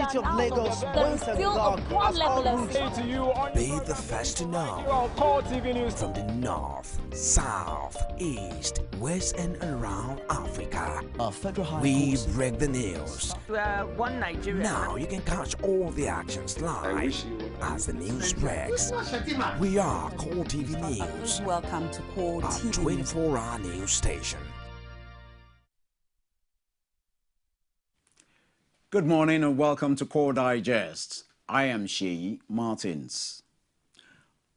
city of Lagos there is still a poor level of Be the first to know. From the north, south, east, west, and around Africa, we break the news. One Nigeria. Now you can catch all the actions live as the news breaks. We are Core TV News. Welcome to Core A TV. 24-hour news station. Good morning and welcome to Core Digest. I am Sheyi Martins.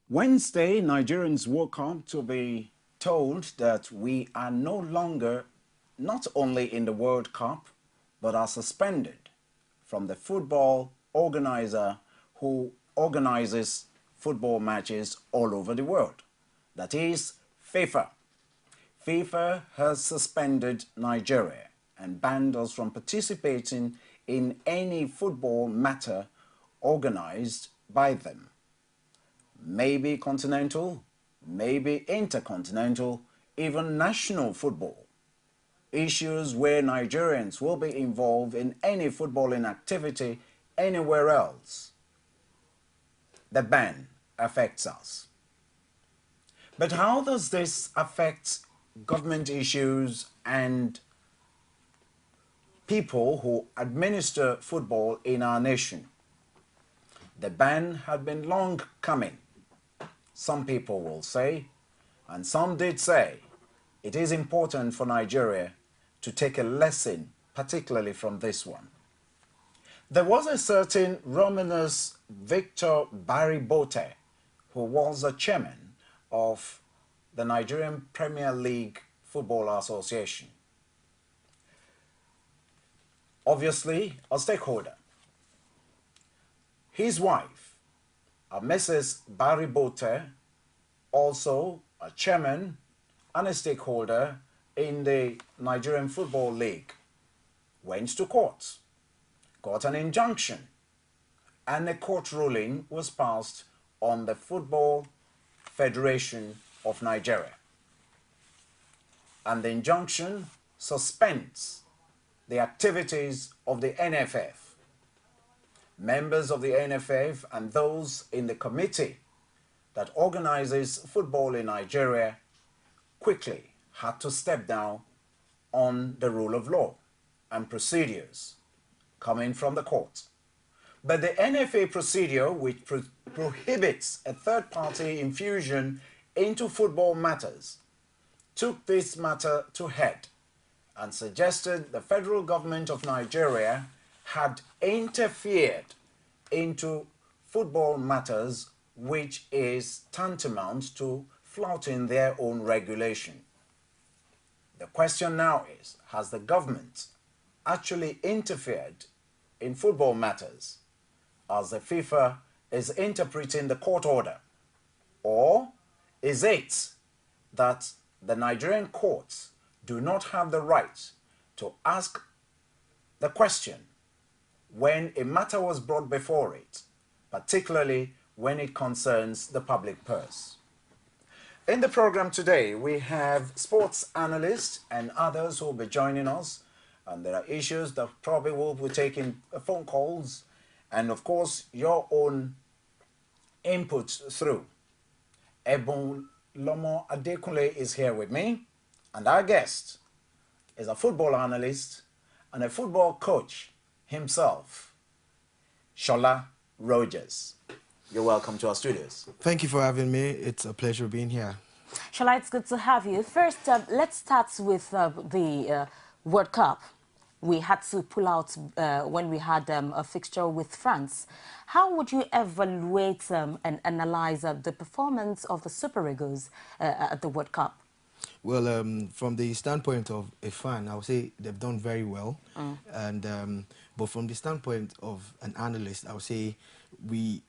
Wednesday, Nigerians woke up to be told that we are no longer not only in the World Cup, but are suspended from the football organizer who organizes football matches all over the world. That is FIFA. FIFA has suspended Nigeria and banned us from participating in any football matter organized by them. Maybe continental, maybe intercontinental, even national football. Issues where Nigerians will be involved in any footballing activity anywhere else. The ban affects us. But how does this affect government issues and people who administer football in our nation? The ban had been long coming. Some people will say, and some did say, it is important for Nigeria to take a lesson, particularly from this one. There was a certain Romanus Victor Baribote, who was the chairman of the Nigerian Premier League Football Association. Obviously, a stakeholder. His wife, Mrs. Baribote, also a chairman and a stakeholder in the Nigerian Football League, went to court, got an injunction, and a court ruling was passed on the Football Federation of Nigeria. And the injunction suspends the activities of the NFF. Members of the NFF and those in the committee that organizes football in Nigeria quickly had to step down on the rule of law and procedures coming from the court. But the NFA procedure, which prohibits a third-party infusion into football matters, took this matter to head and suggested the federal government of Nigeria had interfered into football matters, which is tantamount to flouting their own regulation. The question now is, has the government actually interfered in football matters as the FIFA is interpreting the court order? Or is it that the Nigerian courts do not have the right to ask the question when a matter was brought before it, particularly when it concerns the public purse? In the program today, we have sports analysts and others who will be joining us, and there are issues that probably will be taking phone calls and, of course, your own input through. Ebon Lomo Adekunle is here with me, and our guest is a football analyst and a football coach himself, Shola Rogers. You're welcome to our studios. Thank you for having me. It's a pleasure being here. Shola, it's good to have you. First, let's start with the World Cup. We had to pull out when we had a fixture with France. How would you evaluate and analyze the performance of the Super Eagles at the World Cup? Well, from the standpoint of a fan, I would say they've done very well. And but from the standpoint of an analyst, I would say we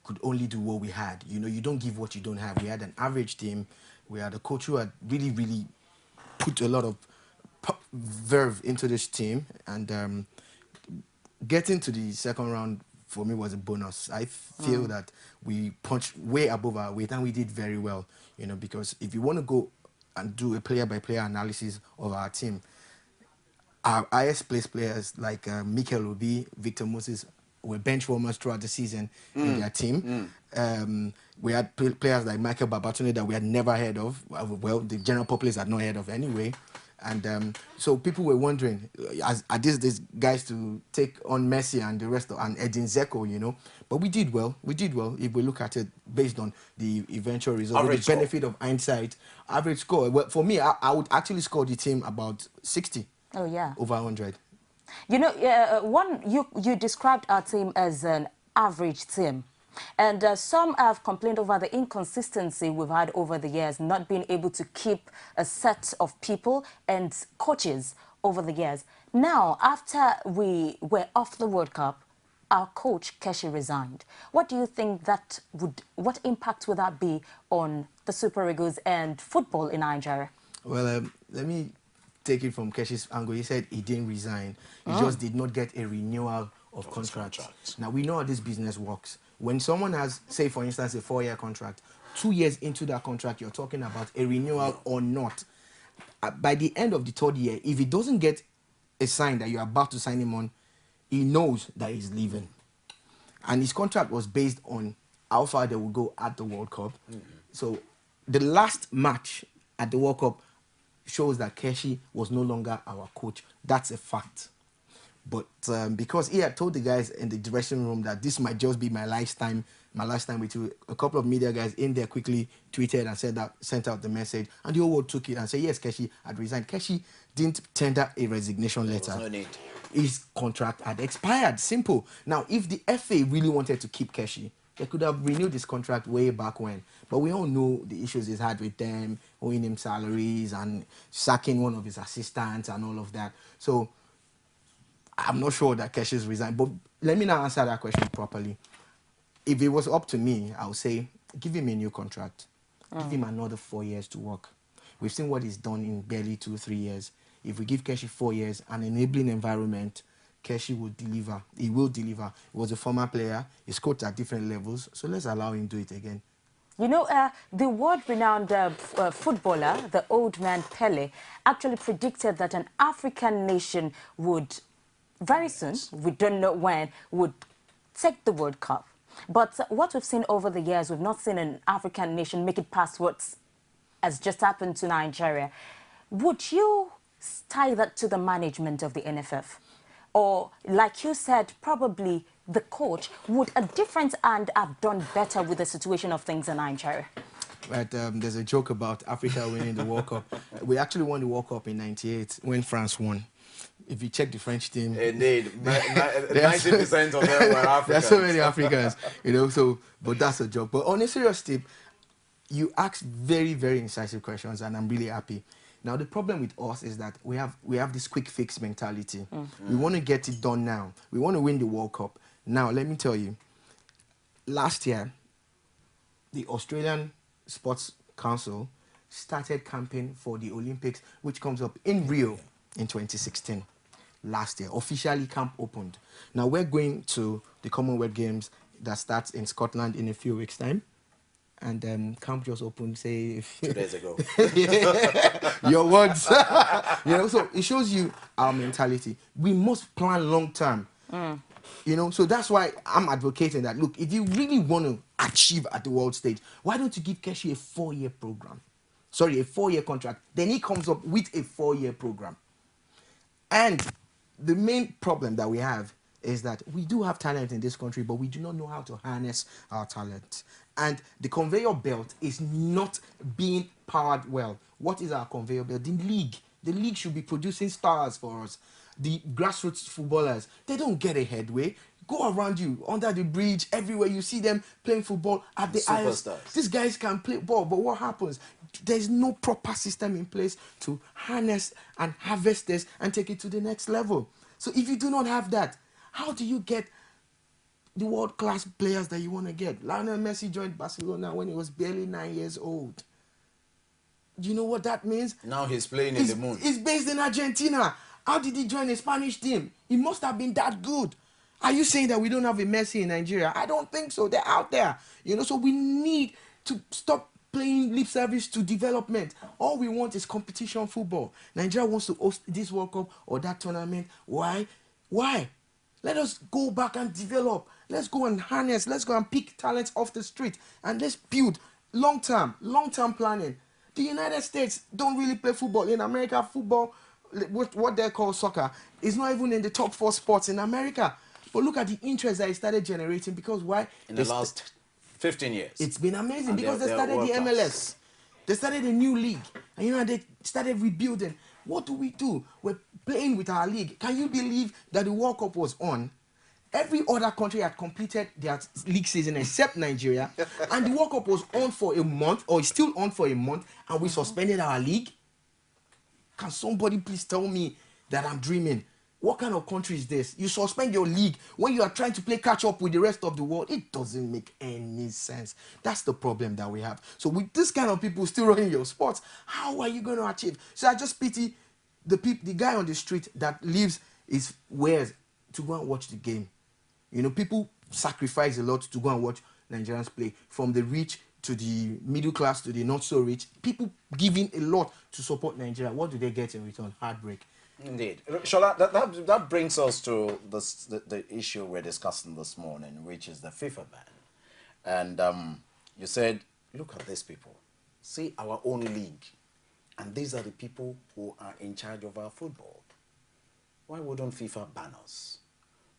could only do what we had. You know, you don't give what you don't have. We had an average team. We had a coach who had really put a lot of verve into this team. And getting to the second round for me was a bonus. I feel that we punched way above our weight and we did very well. You know, because if you want to go and do a player-by-player analysis of our team, our highest placed players like Mikel Obi, Victor Moses, were bench warmers throughout the season in their team. We had players like Michael Babatunde that we had never heard of. Well, the general populace had not heard of anyway. And so people were wondering, are these guys to take on Messi and the rest of, and Edin Dzeko, you know? But we did well. We did well if we look at it based on the eventual result. With the benefit of hindsight, average score. Well, for me, I would actually score the team about 60. Oh, yeah. Over 100. You know, you described our team as an average team. And some have complained over the inconsistency we've had over the years, not being able to keep a set of people and coaches over the years. Now, after we were off the World Cup, our coach, Keshi, resigned. What do you think what impact would that be on the Super Eagles and football in Nigeria? Well, let me take it from Keshi's angle. He said he didn't resign. He just did not get a renewal of contract. Now, we know how this business works. When someone has, say, for instance, a 4-year contract, 2 years into that contract, you're talking about a renewal or not. By the end of the 3rd year, if he doesn't get a sign that you're about to sign him on, he knows that he's leaving. And his contract was based on how far they will go at the World Cup. So the last match at the World Cup shows that Keshi was no longer our coach. That's a fact. But because he had told the guys in the dressing room that this might just be my last time with you, a couple of media guys in there quickly tweeted and said that, sent out the message, and the whole world took it and said, yes, Keshi had resigned. Keshi didn't tender a resignation letter. There was no need. His contract had expired. Simple. Now, if the FA really wanted to keep Keshi, they could have renewed his contract way back when. But we all know the issues he's had with them, owing him salaries and sacking one of his assistants and all of that. So I'm not sure that Keshi's resigned. But let me now answer that question properly. If it was up to me, I would say, give him a new contract. Give him another 4 years to work. We've seen what he's done in barely 2-3 years. If we give Keshi 4 years, an enabling environment, Keshi will deliver. He will deliver. He was a former player. He's coached at different levels. So let's allow him to do it again. You know, the world-renowned footballer, the old man Pele, actually predicted that an African nation would, very soon, we don't know when, would take the World Cup. But what we've seen over the years, we've not seen an African nation make it past what has just happened to Nigeria. Would you tie that to the management of the NFF? Or, like you said, probably the coach would a different hand have done better with the situation of things in Nigeria? Right, there's a joke about Africa winning the World Cup. We actually won the World Cup in '98 when France won. If you check the French team, indeed, 90% of them were Africans. There are so many Africans, you know. So, but that's a joke. But on a serious tip, you ask very, very incisive questions, and I'm really happy. Now, the problem with us is that we have this quick fix mentality. We want to get it done now. We want to win the World Cup. Now, let me tell you, last year, the Australian Sports Council started campaign for the Olympics, which comes up in Rio in 2016. Last year, officially camp opened. Now, we're going to the Commonwealth Games that starts in Scotland in a few weeks' time. And camp just opened, say... 2 days ago. Your words. You know, so it shows you our mentality. We must plan long term. You know, so that's why I'm advocating that, look, if you really want to achieve at the world stage, why don't you give Keshi a 4-year program? Sorry, a 4-year contract. Then he comes up with a 4-year program. And the main problem that we have is that we do have talent in this country, but we do not know how to harness our talent. And the conveyor belt is not being powered well. What is our conveyor belt? The league. The league should be producing stars for us. The grassroots footballers, they don't get a headway. Go around you, under the bridge, everywhere. You see them playing football at the Superstars. These guys can play ball, but what happens? There's no proper system in place to harness and harvest this and take it to the next level. So if you do not have that, how do you get the world-class players that you want to get? Lionel Messi joined Barcelona when he was barely 9 years old. Do you know what that means? Now he's playing in the moon. He's based in Argentina. How did he join a Spanish team? He must have been that good. Are you saying that we don't have a Messi in Nigeria? I don't think so. They're out there. You know, so we need to stop playing lip service to development. All we want is competition football. Nigeria wants to host this World Cup or that tournament. Why? Why? Let us go back and develop. Let's go and harness. Let's go and pick talents off the street. And let's build long-term planning. The United States don't really play football. In America, football, what they call soccer, is not even in the top 4 sports in America. But look at the interest that it started generating, because why? In the last 15 years. It's been amazing, because they started the MLS. They started a new league. And they started rebuilding. What do? We're playing with our league. Can you believe that the World Cup was on? Every other country had completed their league season except Nigeria. And the World Cup was on for a month, or is still on for a month, and we suspended our league? Can somebody please tell me that I'm dreaming? What kind of country is this? You suspend your league when you are trying to play catch up with the rest of the world. It doesn't make any sense. That's the problem that we have. So with this kind of people still running your sports, how are you going to achieve? So I just pity the guy on the street that leaves his wares to go and watch the game. People sacrifice a lot to go and watch Nigerians play, from the rich to the middle class to the not so rich. People giving a lot to support Nigeria. What do they get in return? Heartbreak. Indeed. Shola, that brings us to the issue we're discussing this morning, which is the FIFA ban. And you said, look at these people. See our own league. And these are the people who are in charge of our football. Why wouldn't FIFA ban us?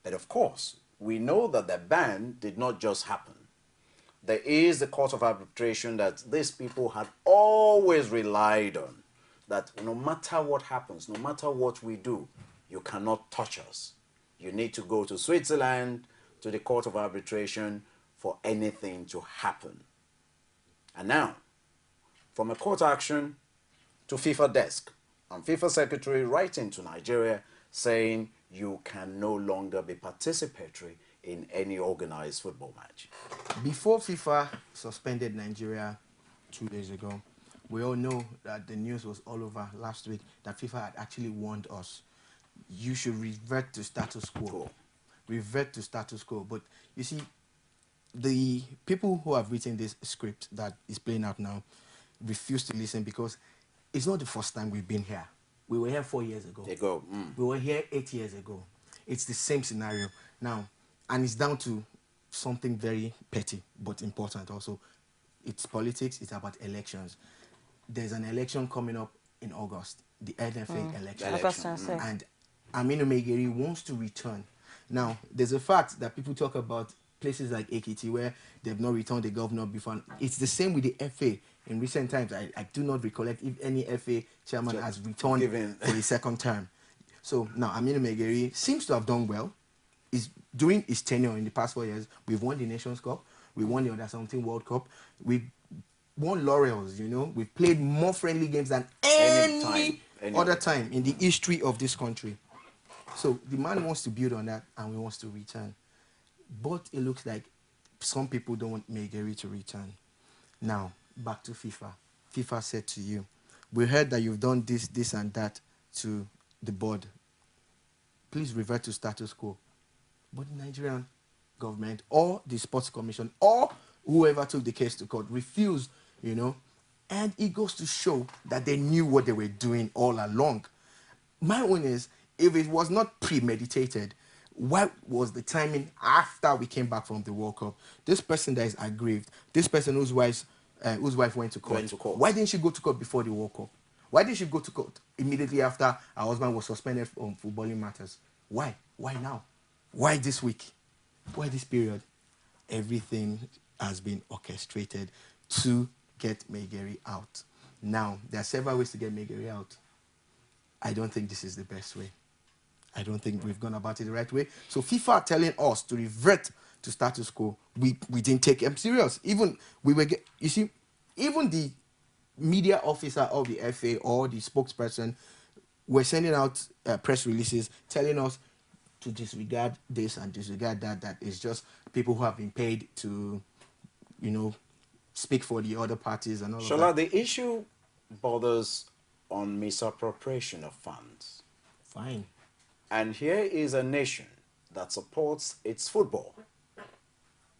But of course, we know that the ban did not just happen. There is the court of arbitration that these people had always relied on. That no matter what happens, no matter what we do, you cannot touch us. You need to go to Switzerland, to the court of arbitration, for anything to happen. And now, from a court action to FIFA desk, and FIFA secretary writing to Nigeria saying you can no longer be participatory in any organized football match. Before FIFA suspended Nigeria 2 days ago, we all know that the news was all over last week that FIFA had actually warned us, you should revert to status quo. Cool. Revert to status quo. But you see, the people who have written this script that is playing out now refuse to listen, because it's not the first time we've been here. We were here 4 years ago. We were here 8 years ago. It's the same scenario now, and it's down to something very petty but important also. It's politics. It's about elections. There's an election coming up in August, the NFA election. And Aminu Megeri wants to return. Now, there's a fact that people talk about places like Ekiti where they've not returned the governor before. It's the same with the FA. In recent times, I do not recollect if any FA chairman has returned for a second term. So now Aminu Megeri seems to have done well. During his tenure in the past 4 years, we've won the Nations Cup, we won the Under-17 World Cup, we've won laurels, We've played more friendly games than any other time in the history of this country. So the man wants to build on that, and he wants to return. But it looks like some people don't want Megeri to return. Now, back to FIFA. FIFA said to you, we heard that you've done this and that to the board. Please revert to status quo. But the Nigerian government or the Sports Commission or whoever took the case to court refused, and it goes to show that they knew what they were doing all along. My own is, if it was not premeditated, what was the timing after we came back from the World Cup? This person that is aggrieved, this person whose wife went to court. Why didn't she go to court before the World Cup? Why did she go to court immediately after her husband was suspended from footballing matters? Why? Why now? Why this week? Why this period? Everything has been orchestrated to get Megeri out. Now, there are several ways to get Megeri out. I don't think this is the best way. I don't think we've gone about it the right way. So FIFA are telling us to revert to status quo. We didn't take them serious. Even the media officer of the FA or the spokesperson were sending out press releases telling us to disregard this and disregard that. That is just people who have been paid to, speak for the other parties and all of that. Shola, the issue borders on misappropriation of funds. Fine. And here is a nation that supports its football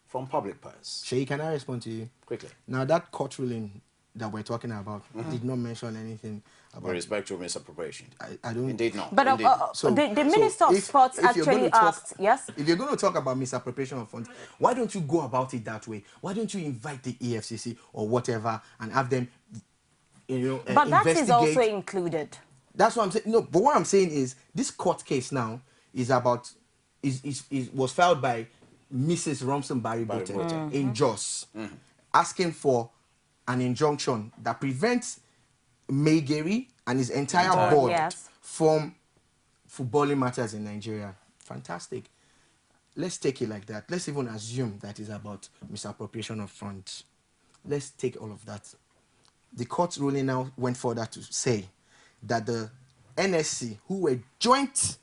from public purse. Shay, can I respond to you? Quickly. Now, that court ruling that we're talking about did not mention anything about With respect to misappropriation. I don't. Indeed not. But Indeed not. the Minister of Sports actually asked, yes? If you're going to talk about misappropriation of funds, why don't you go about it that way? Why don't you invite the EFCC or whatever and have them, but that is also included. That's what I'm saying. No, but what I'm saying is this court case now is about was filed by Mrs. Romson Barry Bote in Jos, asking for an injunction that prevents Megeri and his entire board from footballing matters in Nigeria. Fantastic. Let's take it like that. Let's even assume that is about misappropriation of funds. Let's take all of that. The court ruling now went further to say that the NSC, who were joint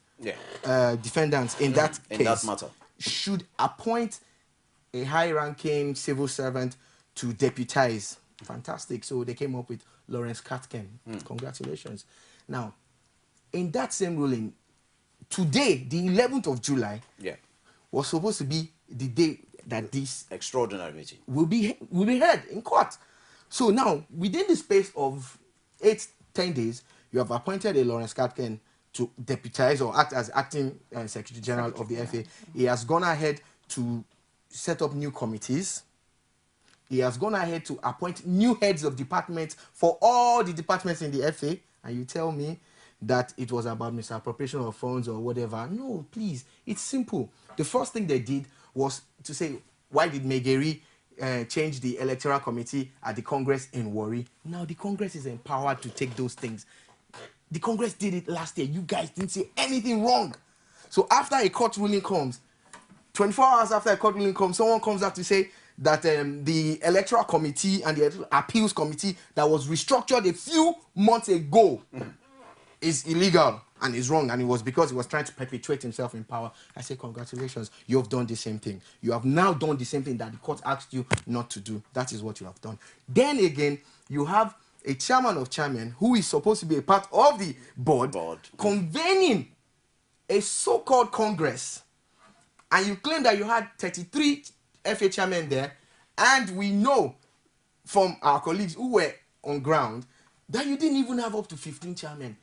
defendants in that case, that matter, should appoint a high-ranking civil servant to deputize. Fantastic. So they came up with Lawrence Katken. Congratulations. Now, in that same ruling, today, the 11th of July, was supposed to be the day that this extraordinary meeting will be heard in court. So now, within the space of 8-10 days, you have appointed a Lawrence Katken to deputize or act as acting Secretary General of the FA. He has gone ahead to set up new committees. He has gone ahead to appoint new heads of departments for all the departments in the FA. And you tell me that it was about misappropriation of funds or whatever. No, please. It's simple. The first thing they did was to say, why did Megeri change the electoral committee at the Congress in Warri? Now the Congress is empowered to take those things. The Congress did it last year. You guys didn't say anything wrong. So after a court ruling comes, 24 hours after a court ruling comes, someone comes out to say that the electoral committee and the appeals committee that was restructured a few months ago is illegal and is wrong, and it was because he was trying to perpetuate himself in power. I say, congratulations, you have done the same thing. You have now done the same thing that the court asked you not to do. That is what you have done. Then again, you have a chairman of chairmen who is supposed to be a part of the board. Convening a so-called Congress, and you claim that you had 33 FA chairmen there, and we know from our colleagues who were on ground that you didn't even have up to 15 chairmen.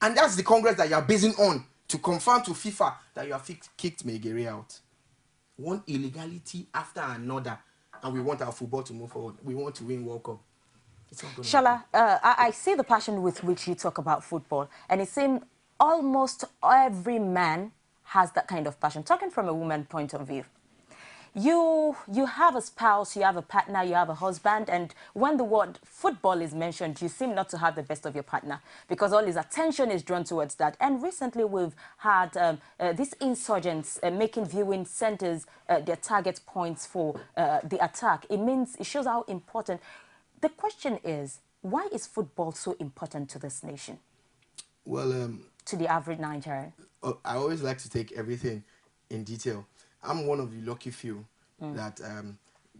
And that's the Congress that you are basing on to confirm to FIFA that you have kicked Megeri out. One illegality after another, and we want our football to move forward. We want to win World Cup. Shola, I see the passion with which you talk about football, and it seems almost every man has that kind of passion. Talking from a woman's point of view, you have a spouse, you have a partner, you have a husband, and when the word football is mentioned, you seem not to have the best of your partner because all his attention is drawn towards that. And recently we've had these insurgents making viewing centers their target points for the attack. It shows how important. The question is, why is football so important to this nation? Well, to the average Nigerian? I always like to take everything in detail. I'm one of the lucky few that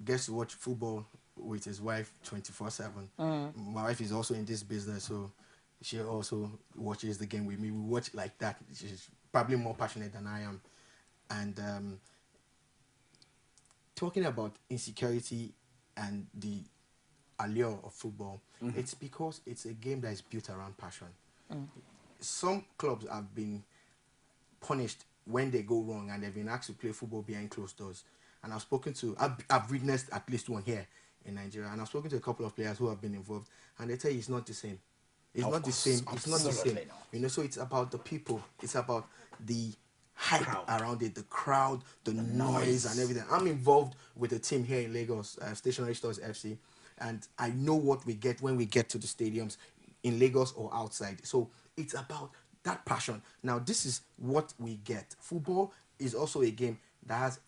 gets to watch football with his wife 24/7. My wife is also in this business, so she also watches the game with me. We watch like that. She's probably more passionate than I am. And talking about insecurity and the allure of football, it's because it's a game that is built around passion. Some clubs have been punished when they go wrong and they've been asked to play football behind closed doors. And I've witnessed at least one here in Nigeria, and I've spoken to a couple of players who have been involved, and they tell you it's not the same. It's not the same. It's not the same. You know, so it's about the people. It's about the hype around it, the crowd, the noise and everything. I'm involved with a team here in Lagos, Stationary Stores FC, and I know what we get when we get to the stadiums in Lagos or outside. So it's about that passion. Now, this is what we get. Football is also a game that has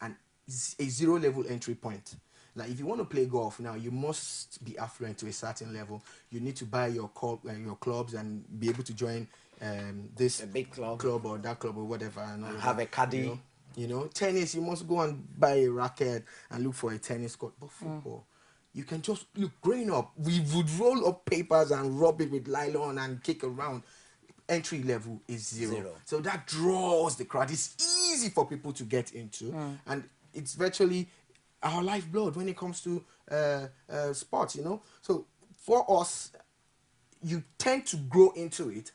a zero-level entry point. Like, if you want to play golf now, you must be affluent to a certain level. You need to buy your clubs and be able to join this a big club or that club or whatever. And have a caddy. You know, tennis, you must go and buy a racket and look for a tennis court. But football, you can just look. Growing up, we would roll up papers and rub it with nylon and kick around. Entry level is zero. So that draws the crowd. It's easy for people to get into, and it's virtually our lifeblood when it comes to sports, you know. So for us, you tend to grow into it.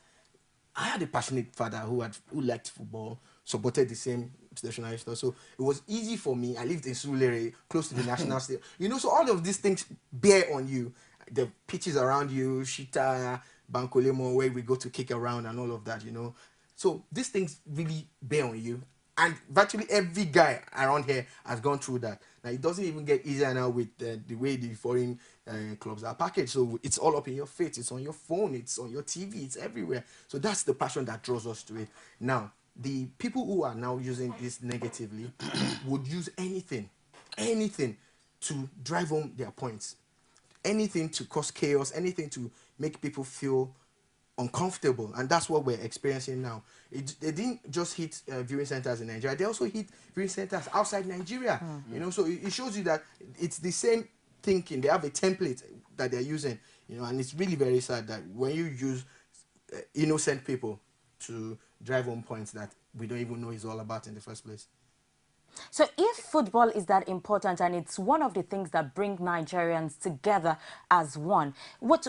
I had a passionate father who liked football, supported the same stationary store. So it was easy for me. I lived in Surulere, close to the national stadium. You know, so all of these things bear on you. The pitches around you, Shita, Bankolemo, where we go to kick around and all of that, you know. So these things really bear on you. And virtually every guy around here has gone through that. Now, it doesn't even get easier now with the way the foreign clubs are packaged. So it's all up in your face. It's on your phone. It's on your TV. It's everywhere. So that's the passion that draws us to it. Now, the people who are now using this negatively would use anything to drive home their points. Anything to cause chaos, anything to make people feel uncomfortable, and that's what we're experiencing now. They didn't just hit viewing centers in Nigeria, they also hit viewing centers outside Nigeria. You know, so it shows you that it's the same thinking. They have a template that they're using, you know, and it's really very sad that when you use innocent people to drive home points that we don't even know is all about in the first place. So if football is that important and it's one of the things that bring Nigerians together as one, when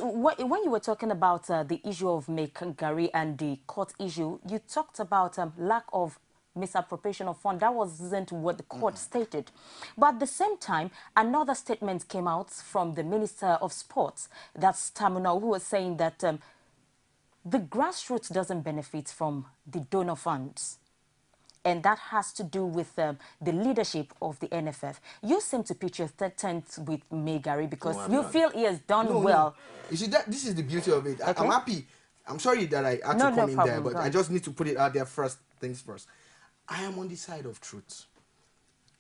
you were talking about the issue of Megari and the court issue, you talked about lack of misappropriation of funds. That wasn't what the court stated. But at the same time, another statement came out from the Minister of Sports, that's Tamuna, who was saying that the grassroots doesn't benefit from the donor funds. And that has to do with the leadership of the NFF. You seem to pitch your tent with Megari because you feel he has done well. No. You see, this is the beauty of it. Okay. I'm happy. I'm sorry that I had to come in there, but I just need to put it out there first. Things first. I am on the side of truth.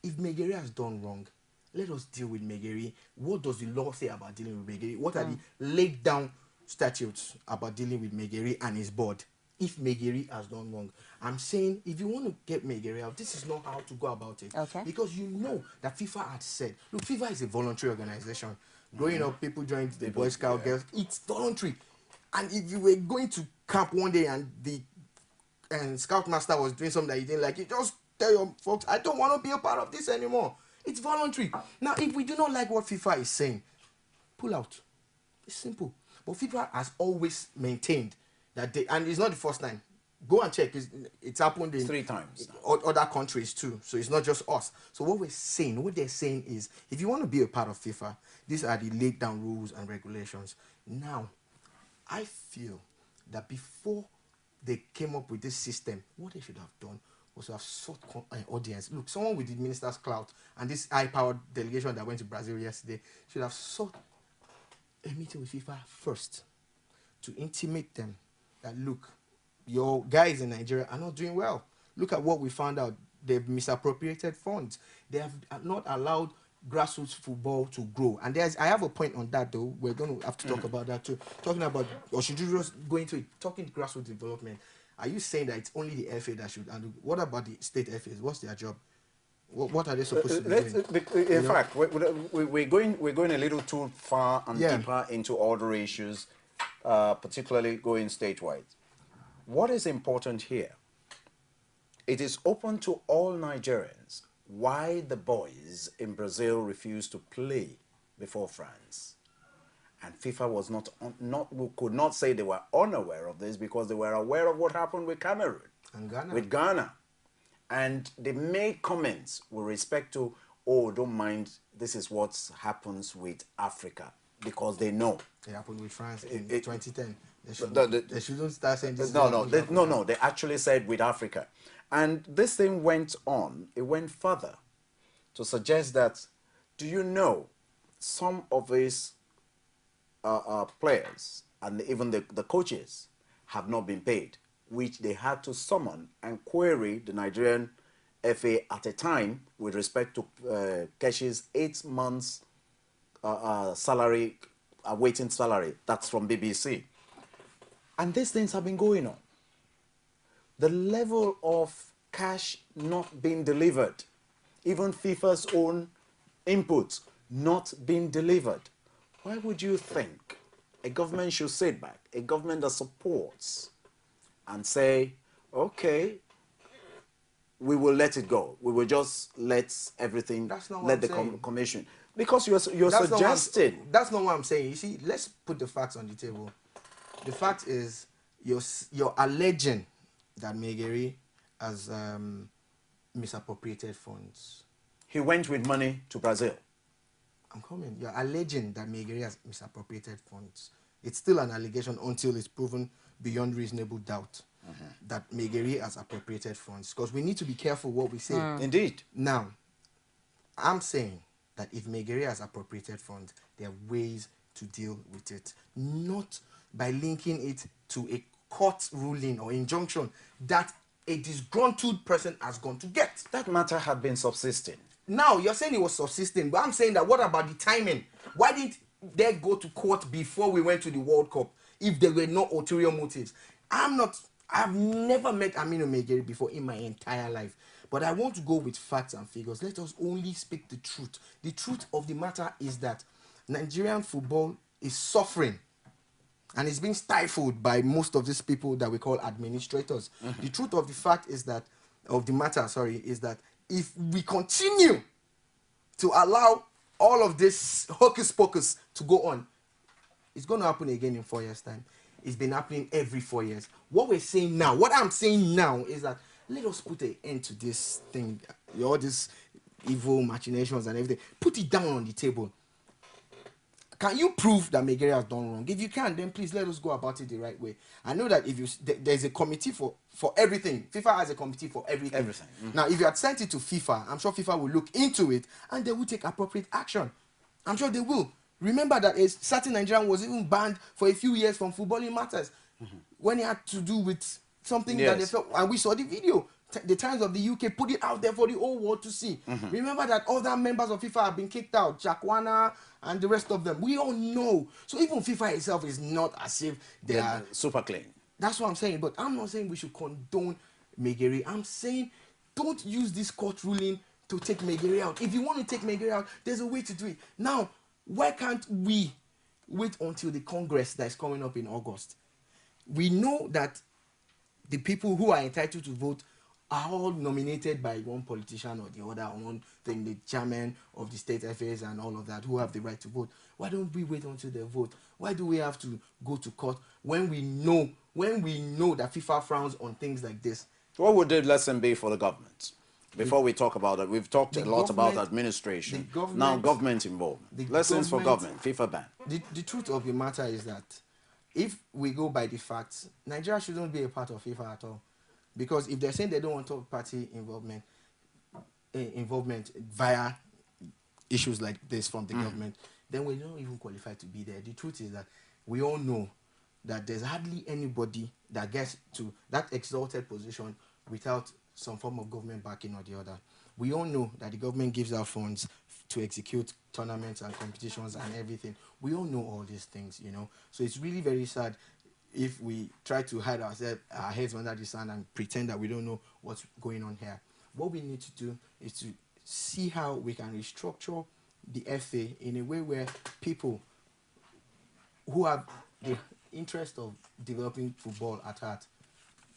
If Megari has done wrong, let us deal with Megari. What does the law say about dealing with Megari? What are the laid down statutes about dealing with Megari and his board? If Megari has done wrong, I'm saying if you want to get Megari out, this is not how to go about it. Okay. Because you know that FIFA had said, look, FIFA is a voluntary organization. Growing up, people joined the Boy Scout girls. It's voluntary. And if you were going to camp one day and the Scoutmaster was doing something that you didn't like, you just tell your folks, I don't want to be a part of this anymore. It's voluntary. Now, if we do not like what FIFA is saying, pull out. It's simple. But FIFA has always maintained that they, and it's not the first time. Go and check. It's happened in 3 times. Other countries too. So it's not just us. So what they're saying is, if you want to be a part of FIFA, these are the laid down rules and regulations. Now, I feel that before they came up with this system, what they should have done was to have sought an audience. Look, someone with the minister's clout and this high-powered delegation that went to Brazil yesterday should have sought a meeting with FIFA first to intimate them that, look, your guys in Nigeria are not doing well. Look at what we found out. They've misappropriated funds. They have not allowed grassroots football to grow. And I have a point on that, though. We're going to have to talk about that, too. Talking about, or should you just go into it, talking grassroots development, are you saying that it's only the FA that should, and what about the state FAs? What's their job? What are they supposed to be doing? In fact, we're going a little too far and deeper into all the issues, particularly going statewide. What is important here? It is open to all Nigerians why the boys in Brazil refused to play before France. And FIFA was could not say they were unaware of this because they were aware of what happened with Cameroon And Ghana. with Ghana. And they made comments with respect to, oh, don't mind, this is what happens with Africa, because they know. It happened with France in 2010. They shouldn't start saying this. No, they actually said with Africa. And this thing went on, it went further to suggest that, do you know, some of these players and even the coaches have not been paid, which they had to summon and query the Nigerian FA at a time with respect to Keshi's 8 months salary, awaiting salary. That's from BBC. And these things have been going on. The level of cash not being delivered, even FIFA's own inputs not being delivered. Why would you think a government should sit back, a government that supports, and say, okay, we will let it go. We will just let everything, That's not what let I'm the saying. commission. Because you're That's suggesting. that's not what I'm saying. You see, let's put the facts on the table. The fact is, you're alleging that Megeri has misappropriated funds. He went with money to Brazil. I'm coming. You're alleging that Megeri has misappropriated funds. It's still an allegation until it's proven beyond reasonable doubt that Megeri has appropriated funds. Because we need to be careful what we say. Indeed. Now, I'm saying that if Megeri has appropriated funds, there are ways to deal with it. Not by linking it to a court ruling or injunction that a disgruntled person has gone to get. That matter had been subsisting. Now, you're saying it was subsisting, but I'm saying that what about the timing? Why didn't they go to court before we went to the World Cup if there were no ulterior motives? I've never met Aminu Megeri before in my entire life. But I want to go with facts and figures. Let us only speak the truth. The truth of the matter is that Nigerian football is suffering and it's being stifled by most of these people that we call administrators. The truth of the matter is that if we continue to allow all of this hocus pocus to go on, it's going to happen again in 4 years' time. It's been happening every 4 years. What I'm saying now is that let us put an end to this thing, all these evil machinations and everything. Put it down on the table. Can you prove that Megeri has done wrong? If you can, then please let us go about it the right way. I know that if there's a committee for everything. FIFA has a committee for everything. Now, if you had sent it to FIFA, I'm sure FIFA will look into it and they will take appropriate action. I'm sure they will. Remember that a certain Nigerian was even banned for a few years from footballing matters when it had to do with something that they felt, and we saw the video. The Times of the UK put it out there for the whole world to see. Remember that other members of FIFA have been kicked out, Chakwana and the rest of them. We all know. So even FIFA itself is not as if they are super clean. That's what I'm saying. But I'm not saying we should condone Megeri. I'm saying don't use this court ruling to take Megeri out. If you want to take Megeri out, there's a way to do it. Now, why can't we wait until the Congress that is coming up in August? We know that the people who are entitled to vote are all nominated by one politician or the other, one thing, the chairman of the state affairs and all of that, who have the right to vote. Why don't we wait until they vote? Why do we have to go to court when we know that FIFA frowns on things like this? What would the lesson be for the government? Before we talk about it, we've talked a lot about administration. Now, government involvement. Lessons for government, FIFA ban. The truth of the matter is that if we go by the facts, Nigeria shouldn't be a part of FIFA at all. Because if they're saying they don't want third-party involvement via issues like this from the government, then we don't even qualify to be there. The truth is that we all know that there's hardly anybody that gets to that exalted position without some form of government backing or the other. We all know that the government gives out funds to execute tournaments and competitions and everything. We all know all these things, you know. So it's really very sad if we try to hide our heads under the sand and pretend that we don't know what's going on here. What we need to do is to see how we can restructure the FA in a way where people who have the interest of developing football at heart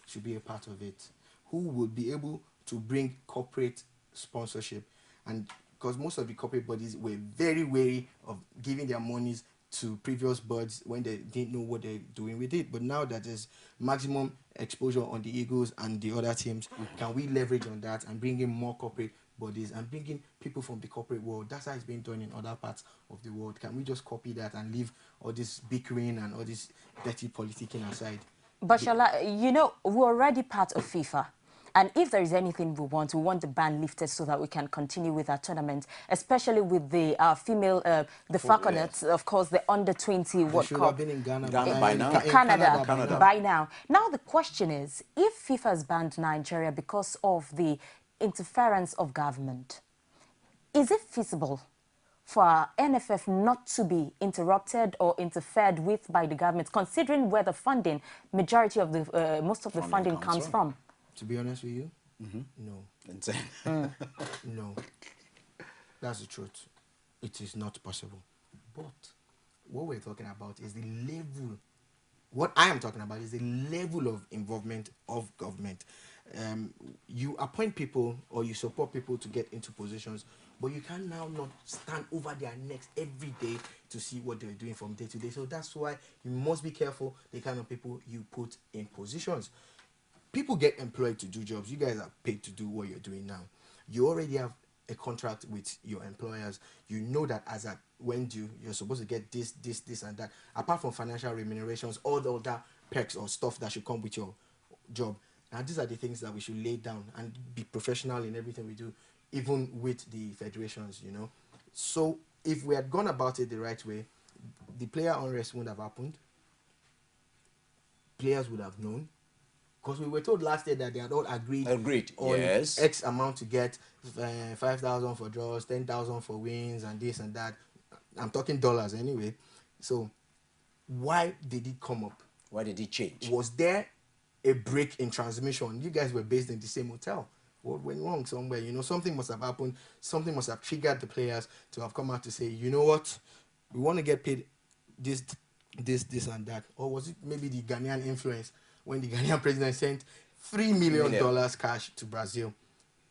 should be a part of it, who would be able to bring corporate sponsorship. And because most of the corporate bodies were very wary of giving their monies to previous boards when they didn't know what they're doing with it. But now that there's maximum exposure on the Eagles and the other teams, can we leverage on that and bring in more corporate bodies and bring in people from the corporate world? That's how it's been done in other parts of the world. Can we just copy that and leave all this bickering and all this dirty politicking aside? But Shola, you know, we're already part of FIFA. And if there is anything we want the ban lifted so that we can continue with our tournament, especially with the female, the Falconets, of course, the under-20 World Cup. Should have been in Ghana by now. Canada by now. Now the question is, if FIFA has banned Nigeria because of the interference of government, is it feasible for NFF not to be interrupted or interfered with by the government, considering where the funding, majority of the, most of the funding comes from? To be honest with you, no. Insane. No. That's the truth. It is not possible. But what we're talking about is the level What I am talking about is the level of involvement of government. You appoint people or you support people to get into positions, but you can now not stand over their necks every day to see what they're doing from day to day. So that's why you must be careful the kind of people you put in positions. People get employed to do jobs. You guys are paid to do what you're doing now. You already have a contract with your employers. You know that as at when due, you're supposed to get this, and that. Apart from financial remunerations, all the other perks or stuff that should come with your job. And these are the things that we should lay down and be professional in everything we do, even with the federations, you know. So if we had gone about it the right way, the player unrest wouldn't have happened. Players would have known. Because we were told last year that they had all agreed on yes, X amount to get 5,000 for draws, 10,000 for wins, and this and that. I'm talking dollars anyway. So why did it come up? Why did it change? Was there a break in transmission? You guys were based in the same hotel. What went wrong somewhere? You know, something must have happened. Something must have triggered the players to have come out to say, you know what, we want to get paid this, and that. Or was it maybe the Ghanaian influence when the Ghanaian president sent $3 million cash to Brazil?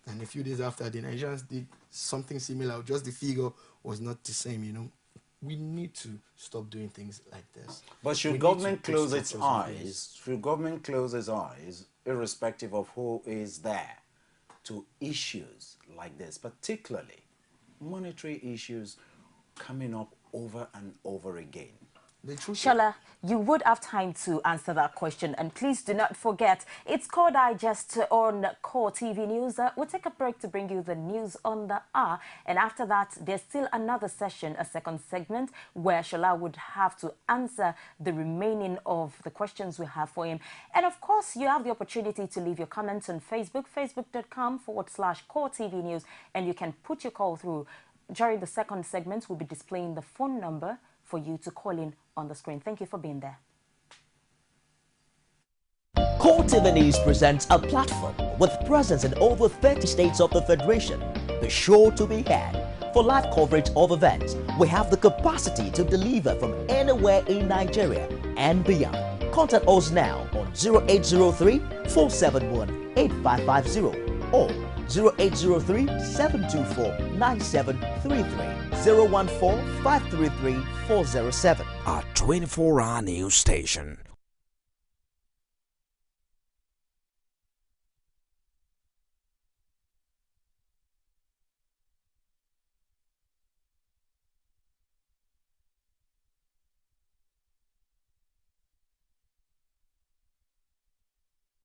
And a few days after, the Nigerians did something similar. Just the figure was not the same, you know. We need to stop doing things like this. But should government close its eyes? Should government close its eyes, irrespective of who is there, to issues like this, particularly monetary issues coming up over and over again? Shola, you would have time to answer that question. And please do not forget, it's Core Digest on Core TV News. We'll take a break to bring you the news on the hour. And after that, there's still another session, a second segment, where Shola would have to answer the remaining of the questions we have for him. And of course, you have the opportunity to leave your comments on Facebook, facebook.com/Core TV News. And you can put your call through. During the second segment, we'll be displaying the phone number for you to call in on the screen. Thank you for being there. Core TV News presents a platform with presence in over 30 states of the Federation. Be sure to be had. For live coverage of events, we have the capacity to deliver from anywhere in Nigeria and beyond. Contact us now on 0803-471-8550 or 0803-724-9733. 014-533-407. A 24-hour news station